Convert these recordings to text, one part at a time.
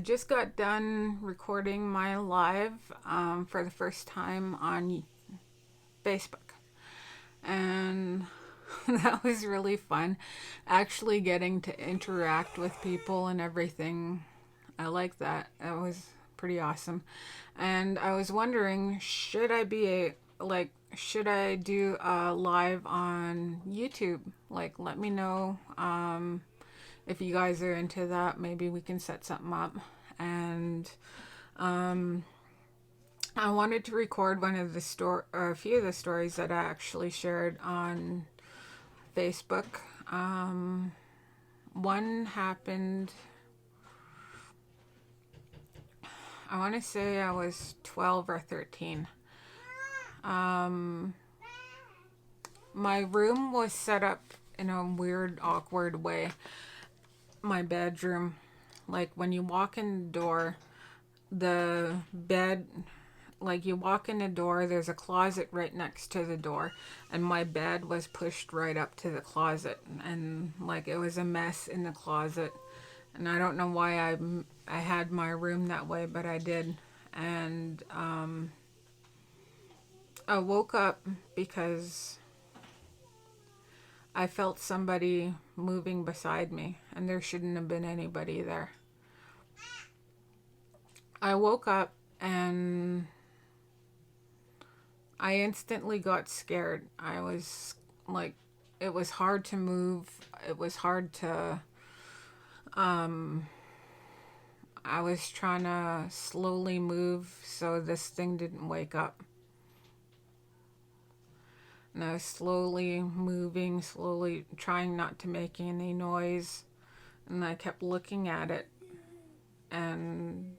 just got done recording my live for the first time on Facebook, and that was really fun. Actually getting to interact with people and everything. I like that. That was pretty awesome. And I was wondering, should I do a live on YouTube? Like, let me know if you guys are into that. Maybe we can set something up. And I wanted to record a few of the stories that I actually shared on Facebook. One happened, I want to say I was 12 or 13. My room was set up in a weird, awkward way. My bedroom, like when you walk in the door, the bed, like you walk in the door, there's a closet right next to the door, and my bed was pushed right up to the closet, and like it was a mess in the closet. And I don't know why I had my room that way, but I did. And I woke up because I felt somebody moving beside me, and there shouldn't have been anybody there. I woke up and I instantly got scared. I was like, it was hard to move. It was hard to, I was trying to slowly move so this thing didn't wake up. And I was slowly moving, slowly trying not to make any noise. And I kept looking at it. And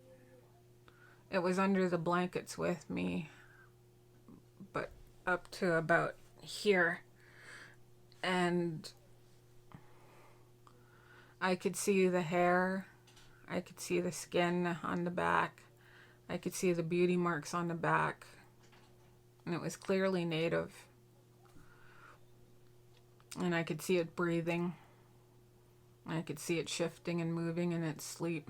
it was under the blankets with me, but up to about here. And I could see the hair. I could see the skin on the back. I could see the beauty marks on the back. And it was clearly native. And I could see it breathing. I could see it shifting and moving in its sleep.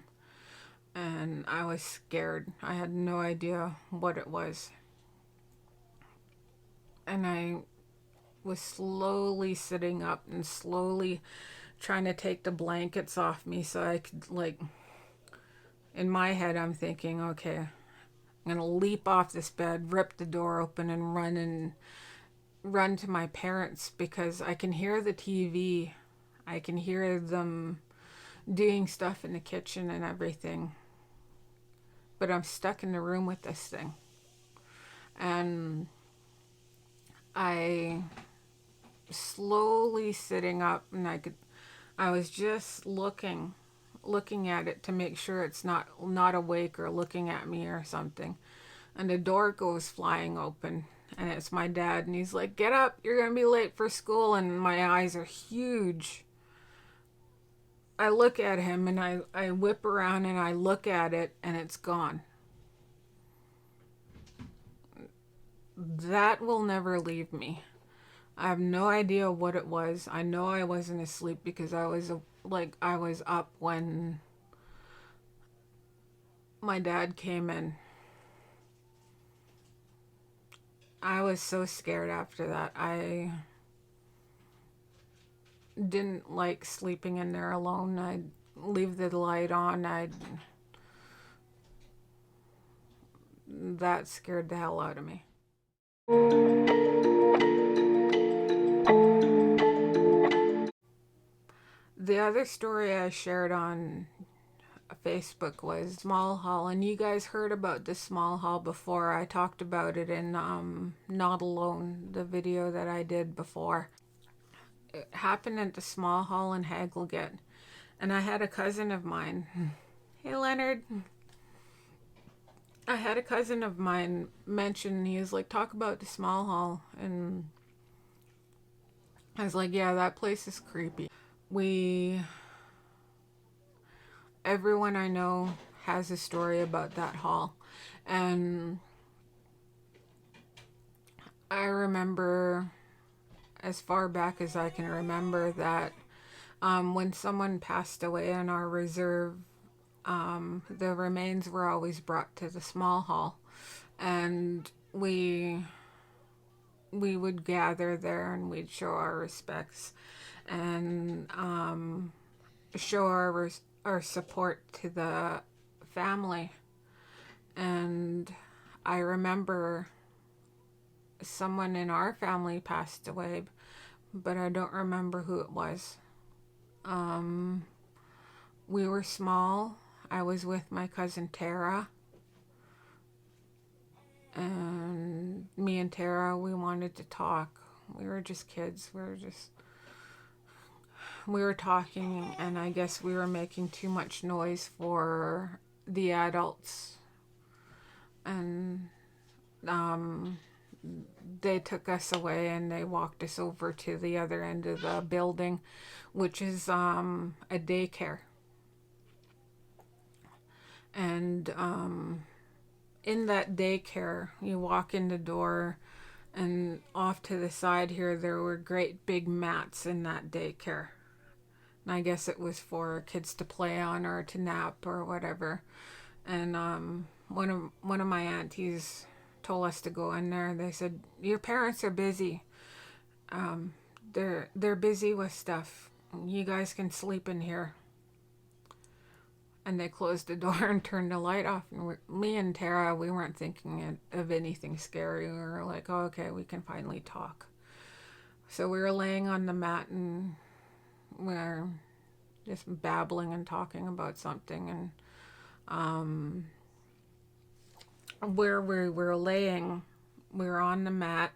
And I was scared. I had no idea what it was. And I was slowly sitting up and slowly trying to take the blankets off me so I could, like, in my head I'm thinking, okay, I'm gonna leap off this bed, rip the door open, and run to my parents, because I can hear the TV. I can hear them doing stuff in the kitchen and everything. But I'm stuck in the room with this thing. And I slowly sitting up, and I was just looking at it to make sure it's not awake or looking at me or something. And the door goes flying open. And it's my dad, and he's like, "Get up, you're going to be late for school." And my eyes are huge. I look at him, and I whip around, and I look at it, and it's gone. That will never leave me. I have no idea what it was. I know I wasn't asleep because I was up when my dad came in. I was so scared after that. I didn't like sleeping in there alone. I'd leave the light on. That scared the hell out of me. The other story I shared on Facebook was small hall, and you guys heard about the small hall before. I talked about it in Not Alone, the video that I did before. It happened at the small hall in Hagelget, and I had a cousin of mine. Hey, Leonard. I had a cousin of mine mention, he was like, talk about the small hall, and I was like, yeah, that place is creepy. Everyone I know has a story about that hall. And I remember, as far back as I can remember, that when someone passed away in our reserve, the remains were always brought to the small hall, and we would gather there and we'd show our respects and show our support to the family. And I remember someone in our family passed away, but I don't remember who it was. We were small. I was with my cousin Tara, and me and Tara, we wanted to talk. We were just kids. We were talking, and I guess we were making too much noise for the adults. And they took us away and they walked us over to the other end of the building, which is a daycare. And in that daycare, you walk in the door, and off to the side here, there were great big mats in that daycare. And I guess it was for kids to play on or to nap or whatever. And one of my aunties told us to go in there. They said, "Your parents are busy. They're busy with stuff. You guys can sleep in here." And they closed the door and turned the light off. And me and Tara, we weren't thinking of anything scary. We were like, oh, okay, we can finally talk. So we were laying on the mat and we were just babbling and talking about something. And where we were laying, we were on the mat,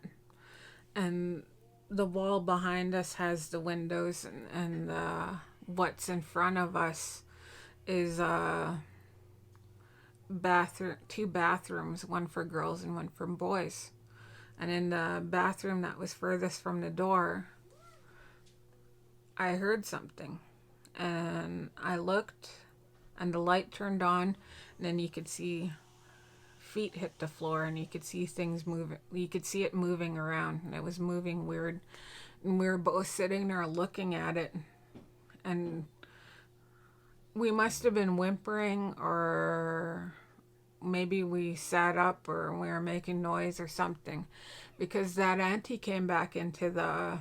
and the wall behind us has the windows, and what's in front of us is two bathrooms, one for girls and one for boys. And in the bathroom that was furthest from the door, I heard something, and I looked, and the light turned on, and then you could see feet hit the floor, and you could see things moving. You could see it moving around, and it was moving weird. And we were both sitting there looking at it, and we must have been whimpering, or maybe we sat up, or we were making noise or something, because that auntie came back into the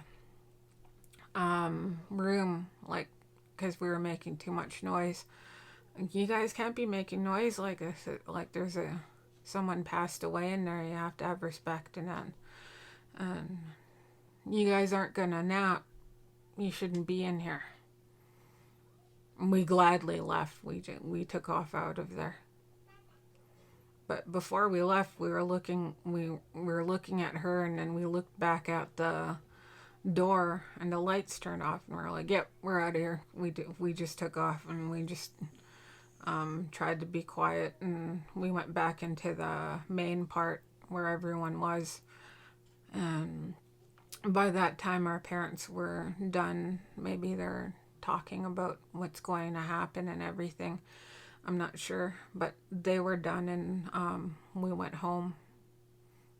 room, like, because we were making too much noise. You guys can't be making noise like this. Like there's someone passed away in there. You have to have respect in that. And you guys aren't gonna nap. You shouldn't be in here. We gladly left. We took off out of there. But before we left, we were looking at her, and then we looked back at the door, and the lights turned off, and we're like, "Yep, we're out of here." We just took off, and we just tried to be quiet, and we went back into the main part where everyone was. And by that time, our parents were done. Maybe they're talking about what's going to happen and everything. I'm not sure, but they were done, and we went home.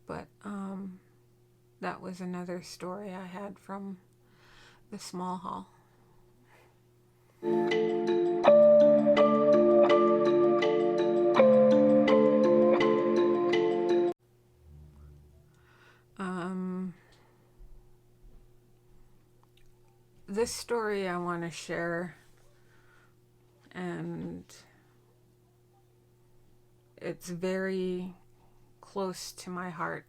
But that was another story I had from the small hall. This story I want to share, and it's very close to my heart.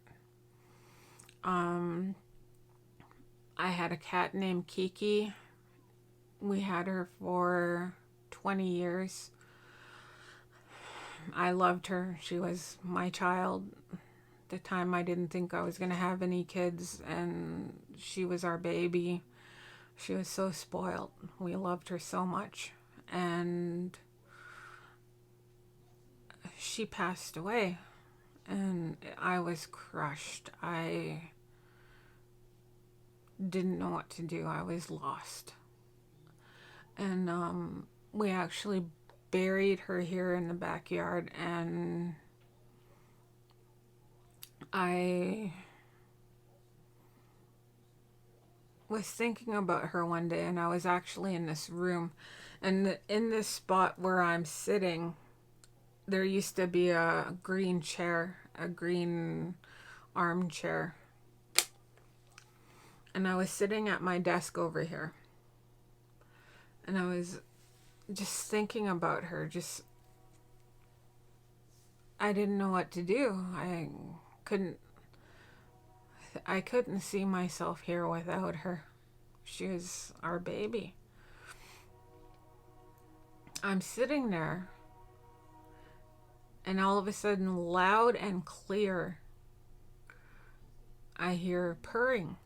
I had a cat named Kiki. We had her for 20 years. I loved her. She was my child. At the time, I didn't think I was going to have any kids, and she was our baby. She was so spoiled. We loved her so much. And she passed away, and I was crushed. I didn't know what to do. I was lost. And we actually buried her here in the backyard, and was thinking about her one day, and I was actually in this room, and in this spot where I'm sitting, there used to be a green chair, a green armchair, and I was sitting at my desk over here, and I was just thinking about her. I didn't know what to do. Couldn't I couldn't see myself here without her. She was our baby. I'm sitting there, and all of a sudden, loud and clear, I hear purring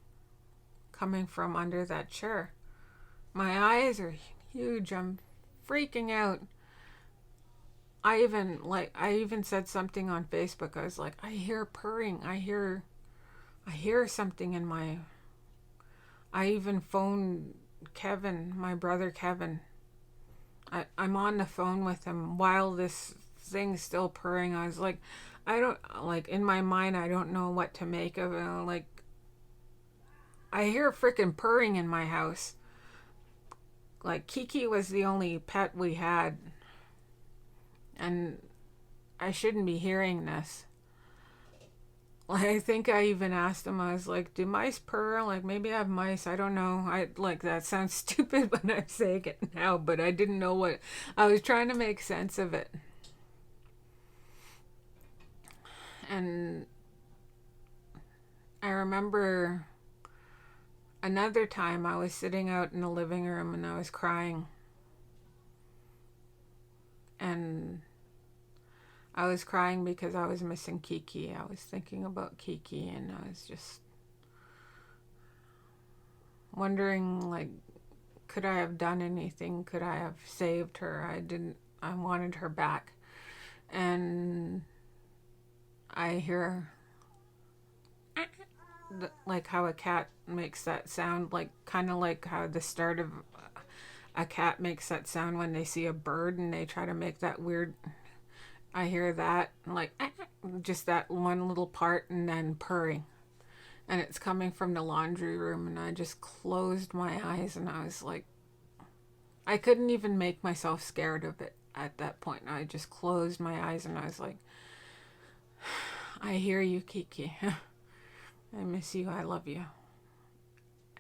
coming from under that chair. My eyes are huge. I'm freaking out. I even said something on Facebook. I was like, I hear purring. I hear something in my... I even phoned Kevin, my brother Kevin. I'm on the phone with him while this thing's still purring. I was like, I don't, like, in my mind, I don't know what to make of it. Like, I hear freaking purring in my house. Like, Kiki was the only pet we had, and I shouldn't be hearing this. Like, I think I even asked him, I was like, do mice purr? Like, maybe I have mice. I don't know. That sounds stupid when I'm saying it now, but I didn't know what... I was trying to make sense of it. And I remember another time I was sitting out in the living room and I was crying. And I was crying because I was missing Kiki. I was thinking about Kiki, and I was just wondering, like, could I have done anything? Could I have saved her? I didn't. I wanted her back. And I hear like how a cat makes that sound, like kind of like how the start of a cat makes that sound when they see a bird and they try to make that weird... I hear that, like, just that one little part, and then purring. And it's coming from the laundry room, and I just closed my eyes, and I was like, I couldn't even make myself scared of it at that point. I just closed my eyes, and I was like, I hear you, Kiki. I miss you. I love you.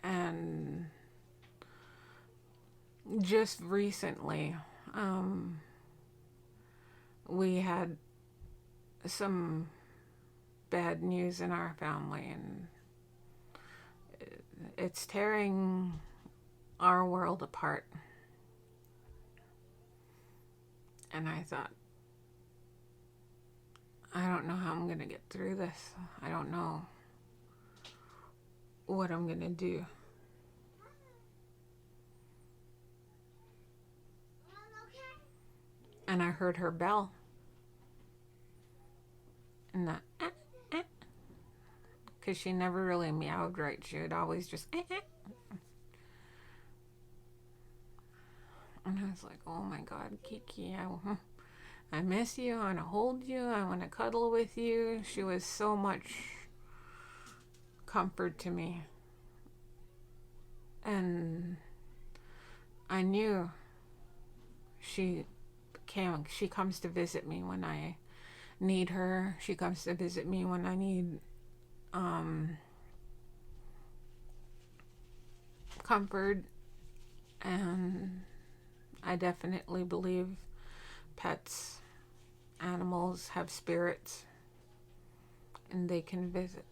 And just recently, we had some bad news in our family, and it's tearing our world apart. And I thought, I don't know how I'm going to get through this. I don't know what I'm going to do. And I heard her bell. And that, because she never really meowed right. She would always just, And I was like, oh my God, Kiki, I miss you. I want to hold you. I want to cuddle with you. She was so much comfort to me. And I knew she comes to visit me when I need her. She comes to visit me when I need comfort. And I definitely believe pets, animals have spirits, and they can visit.